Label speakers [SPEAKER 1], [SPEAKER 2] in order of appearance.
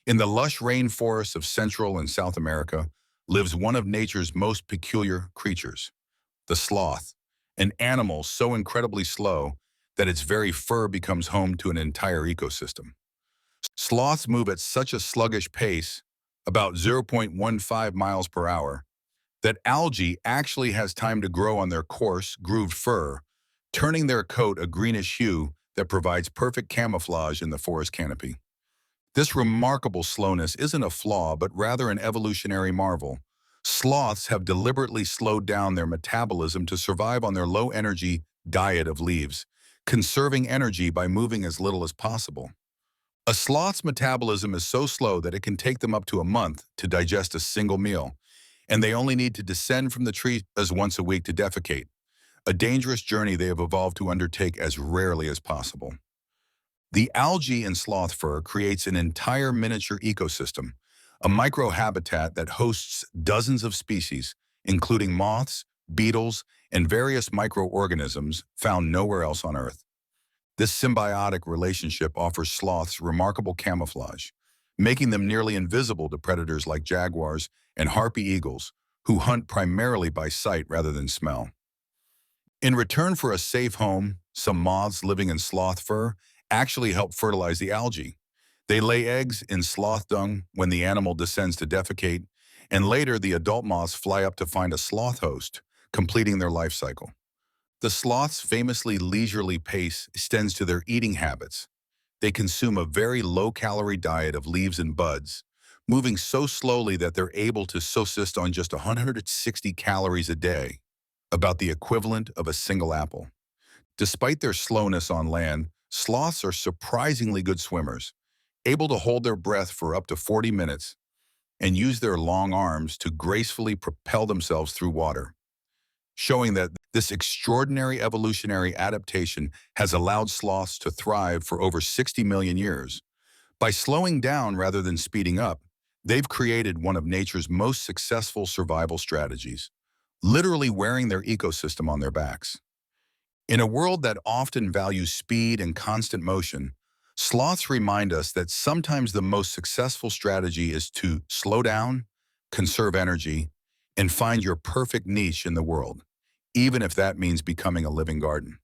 [SPEAKER 1] In the lush rainforests of Central and South America lives one of nature's most peculiar creatures, the sloth, an animal so incredibly slow that its very fur becomes home to an entire ecosystem. Sloths move at such a sluggish pace, about 0.15 miles per hour, that algae actually has time to grow on their coarse, grooved fur, turning their coat a greenish hue that provides perfect camouflage in the forest canopy. This remarkable slowness isn't a flaw, but rather an evolutionary marvel. Sloths have deliberately slowed down their metabolism to survive on their low-energy diet of leaves, conserving energy by moving as little as possible. A sloth's metabolism is so slow that it can take them up to a month to digest a single meal, and they only need to descend from the tree as once a week to defecate, a dangerous journey they have evolved to undertake as rarely as possible. The algae in sloth fur creates an entire miniature ecosystem, a microhabitat that hosts dozens of species, including moths, beetles, and various microorganisms found nowhere else on Earth. This symbiotic relationship offers sloths remarkable camouflage, making them nearly invisible to predators like jaguars and harpy eagles, who hunt primarily by sight rather than smell. In return for a safe home, some moths living in sloth fur actually help fertilize the algae. They lay eggs in sloth dung when the animal descends to defecate, and later the adult moths fly up to find a sloth host, completing their life cycle. The sloth's famously leisurely pace extends to their eating habits. They consume a very low-calorie diet of leaves and buds, moving so slowly that they're able to subsist on just 160 calories a day, about the equivalent of a single apple. Despite their slowness on land, sloths are surprisingly good swimmers, able to hold their breath for up to 40 minutes and use their long arms to gracefully propel themselves through water, showing that this extraordinary evolutionary adaptation has allowed sloths to thrive for over 60 million years. By slowing down rather than speeding up, they've created one of nature's most successful survival strategies, literally wearing their ecosystem on their backs. In a world that often values speed and constant motion, sloths remind us that sometimes the most successful strategy is to slow down, conserve energy, and find your perfect niche in the world, even if that means becoming a living garden.